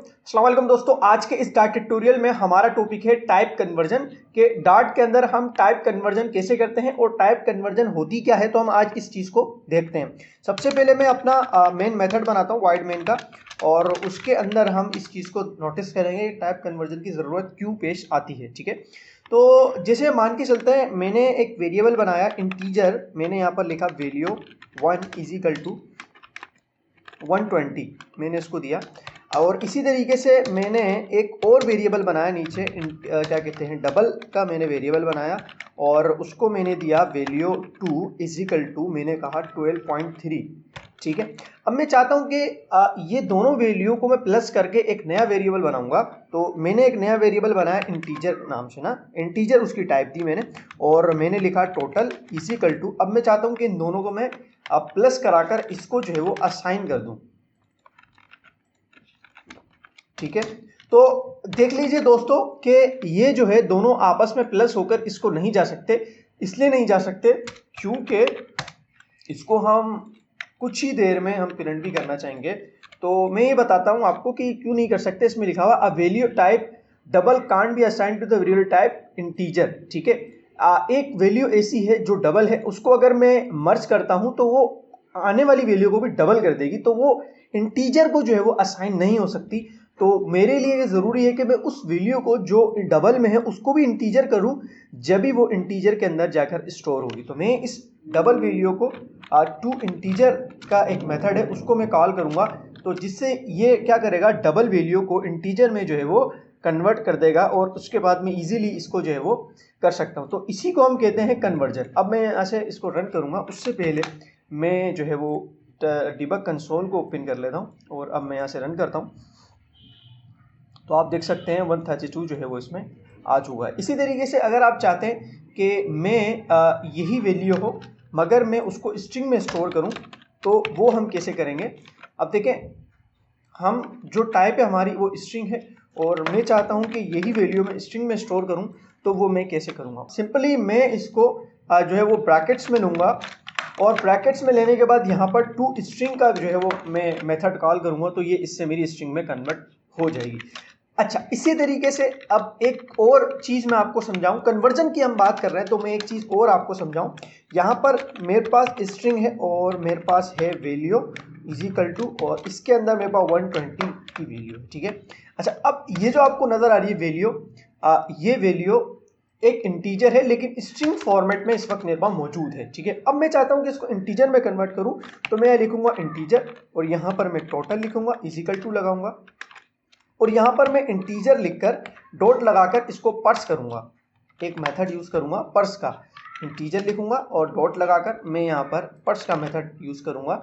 अस्सलाम वालेकुम दोस्तों, आज के इस डार्ट ट्यूटोरियल में हमारा टॉपिक है टाइप कन्वर्जन के। डार्ट के अंदर हम टाइप कन्वर्जन कैसे करते हैं और टाइप कन्वर्जन होती क्या है, तो हम आज इस चीज़ को देखते हैं। सबसे पहले मैं अपना मेन मेथड बनाता हूँ वाइड मेन का, और उसके अंदर हम इस चीज़ को नोटिस करेंगे टाइप कन्वर्जन की ज़रूरत क्यों पेश आती है। ठीक है, तो जैसे मान के चलते हैं मैंने एक वेरिएबल बनाया इंटीजर, मैंने यहाँ पर लिखा वैल्यू 1 इज इक्वल टू 120 मैंने इसको दिया। और इसी तरीके से मैंने एक और वेरिएबल बनाया नीचे, क्या कहते हैं, डबल का मैंने वेरिएबल बनाया और उसको मैंने दिया वैल्यू 2 इज इक्वल टू, मैंने कहा 12.3। ठीक है, अब मैं चाहता हूं कि ये दोनों वैल्यू को मैं प्लस करके एक नया वेरिएबल बनाऊंगा। तो मैंने एक नया वेरिएबल बनाया इंटीजर नाम से ना, इंटीजर उसकी टाइप दी मैंने, और मैंने लिखा टोटल इज इक्वल टू। अब मैं चाहता हूं कि इन दोनों को मैं प्लस कराकर इसको जो है वो असाइन कर दूं। ठीक है, तो देख लीजिए दोस्तों कि ये जो है दोनों आपस में प्लस होकर इसको नहीं जा सकते। इसलिए नहीं जा सकते क्योंकि इसको हम कुछ ही देर में हम प्रिंट भी करना चाहेंगे। तो मैं ये बताता हूं आपको कि क्यों नहीं कर सकते। इसमें लिखा हुआ a value type double can't be assign to the variable type integer. ठीक है, एक वैल्यू ऐसी है जो डबल है, उसको अगर मैं मर्ज करता हूं तो वो आने वाली वैल्यू को भी डबल कर देगी, तो वो इंटीजर को जो है वो असाइन नहीं हो सकती। तो मेरे लिए ये ज़रूरी है कि मैं उस वैल्यू को जो डबल में है उसको भी इंटीजर करूं, जब भी वो इंटीजर के अंदर जाकर स्टोर होगी। तो मैं इस डबल वैल्यू को टू इंटीजर का एक मेथड है उसको मैं कॉल करूंगा, तो जिससे ये क्या करेगा, डबल वैल्यू को इंटीजर में जो है वो कन्वर्ट कर देगा और उसके बाद में इजीली इसको जो है वो कर सकता हूं। तो इसी को हम कहते हैं कन्वर्जन। अब मैं यहाँ से इसको रन करूंगा, उससे पहले मैं जो है वो डिबग कंसोल को ओपन कर लेता हूं और अब मैं यहाँ से रन करता हूं। तो आप देख सकते हैं 132 जो है वो इसमें आ चुका है। इसी तरीके से अगर आप चाहते हैं कि मैं यही वैल्यू हो मगर मैं उसको स्ट्रिंग में स्टोर करूं, तो वो हम कैसे करेंगे। अब देखें, हम जो टाइप है हमारी वो स्ट्रिंग है और मैं चाहता हूं कि यही वैल्यू मैं स्ट्रिंग में स्टोर करूं, तो वो मैं कैसे करूंगा। सिंपली मैं इसको जो है वो ब्रैकेट्स में लूंगा और ब्रैकेट्स में लेने के बाद यहाँ पर टू स्ट्रिंग का जो है वो मैं मेथड कॉल करूंगा, तो ये इससे मेरी स्ट्रिंग में कन्वर्ट हो जाएगी। अच्छा, इसी तरीके से अब एक और चीज मैं आपको समझाऊं, कन्वर्जन की हम बात कर रहे हैं तो मैं एक चीज और आपको समझाऊं। यहां पर मेरे पास स्ट्रिंग है और मेरे पास है वैल्यू इज इक्वल टू, और इसके अंदर मेरे पास 120 की वैल्यू है। ठीक है, अच्छा, अब ये जो आपको नजर आ रही है वैल्यू, ये वैल्यू एक इंटीजर है लेकिन स्ट्रिंग फॉर्मेट में इस वक्त मेरे पास मौजूद है। ठीक है, अब मैं चाहता हूं कि इसको इंटीजर में कन्वर्ट करूं, तो मैं लिखूंगा इंटीजर और यहां पर मैं टोटल लिखूंगा, इज इक्वल टू लगाऊंगा और यहां पर मैं इंटीजर लिखकर डॉट लगाकर इसको पर्स करूंगा। एक मेथड यूज करूंगा पर्स का, इंटीजर लिखूंगा और डॉट लगाकर मैं यहां पर पर्स का मेथड यूज करूंगा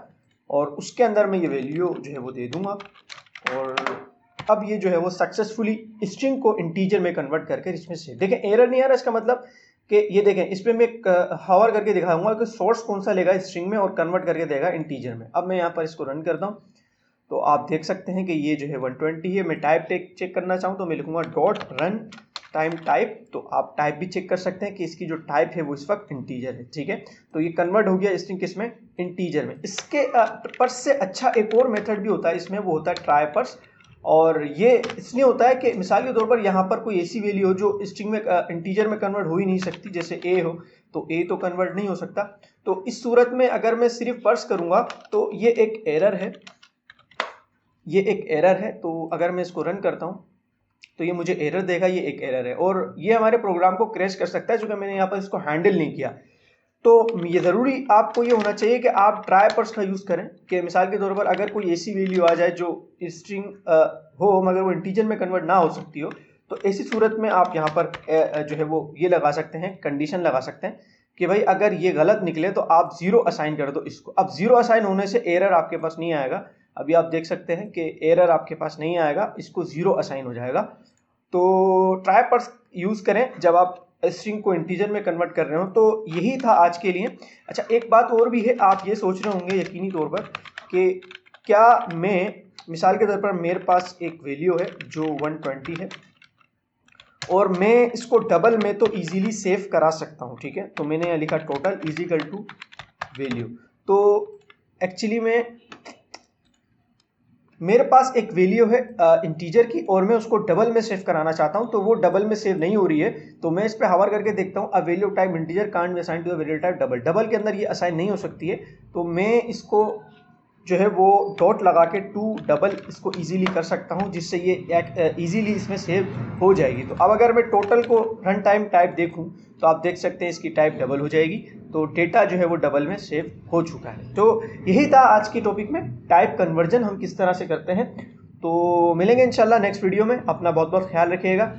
और उसके अंदर मैं ये वैल्यू जो है वो दे दूंगा। और अब ये जो है वो सक्सेसफुली स्ट्रिंग को इंटीजर में कन्वर्ट करके इसमें से देखें एरर नहीं आ रहा। इसका मतलब कि ये देखें, इस पर मैं हवर करके दिखाऊंगा कि सोर्स कौन सा लेगा स्ट्रिंग में और कन्वर्ट करके देगा इंटीजर में। अब मैं यहाँ पर इसको रन करता हूँ, तो आप देख सकते हैं कि ये जो है 120 है। मैं टाइप चेक करना चाहूँ तो मैं लिखूंगा डॉट रन टाइम टाइप, तो आप टाइप भी चेक कर सकते हैं कि इसकी जो टाइप है वो इस वक्त इंटीजर है। ठीक है, तो ये कन्वर्ट हो गया स्ट्रिंग किस में, इंटीजर में। इसके पर्स से अच्छा एक और मेथड भी होता है इसमें, वो होता है ट्राई पर्स। और ये इसलिए होता है कि मिसाल के तौर पर यहाँ पर कोई ऐसी वैल्यू हो जो स्ट्रिंग में इंटीजर में कन्वर्ट हो ही नहीं सकती, जैसे ए हो, तो ए तो कन्वर्ट नहीं हो सकता। तो इस सूरत में अगर मैं सिर्फ पर्स करूंगा तो ये एक एरर है, ये एक एरर है। तो अगर मैं इसको रन करता हूं तो ये मुझे एरर देगा, ये एक एरर है और ये हमारे प्रोग्राम को क्रैश कर सकता है, क्योंकि मैंने यहाँ पर इसको हैंडल नहीं किया। तो ये ज़रूरी आपको ये होना चाहिए कि आप ट्राई पर्स का यूज़ करें, कि मिसाल के तौर पर अगर कोई ऐसी वैल्यू आ जाए जो स्ट्रिंग हो मगर वो इंटीजर में कन्वर्ट ना हो सकती हो, तो ऐसी सूरत में आप यहाँ पर जो है वो ये लगा सकते हैं, कंडीशन लगा सकते हैं कि भाई अगर ये गलत निकले तो आप जीरो असाइन कर दो इसको। अब जीरो असाइन होने से एरर आपके पास नहीं आएगा, अभी आप देख सकते हैं कि एरर आपके पास नहीं आएगा, इसको जीरो असाइन हो जाएगा। तो ट्राई पर्स यूज़ करें जब आप स्ट्रिंग को इंटीजर में कन्वर्ट कर रहे हो। तो यही था आज के लिए। अच्छा, एक बात और भी है, आप ये सोच रहे होंगे यकीनी तौर पर कि क्या मैं, मिसाल के तौर पर मेरे पास एक वैल्यू है जो 120 है और मैं इसको डबल में तो इजीली सेव करा सकता हूँ। ठीक है, तो मैंने यहाँ लिखा total is equal to value. तो एक्चुअली में मेरे पास एक वैल्यू है इंटीजर की और मैं उसको डबल में सेव कराना चाहता हूं, तो वो डबल में सेव नहीं हो रही है। तो मैं इस पे हवर करके देखता हूं, a value type integer can't be assign to a variable type double. Double के अंदर ये असाइन नहीं हो सकती है, तो मैं इसको जो है वो डॉट लगा के टू डबल इसको इजीली कर सकता हूं, जिससे ये इजीली इसमें सेव हो जाएगी। तो अब अगर मैं टोटल को रन टाइम टाइप देखूं तो आप देख सकते हैं इसकी टाइप डबल हो जाएगी, तो डेटा जो है वो डबल में सेव हो चुका है। तो यही था आज की टॉपिक में, टाइप कन्वर्जन हम किस तरह से करते हैं। तो मिलेंगे इंशाल्लाह नेक्स्ट वीडियो में। अपना बहुत बहुत ख्याल रखिएगा।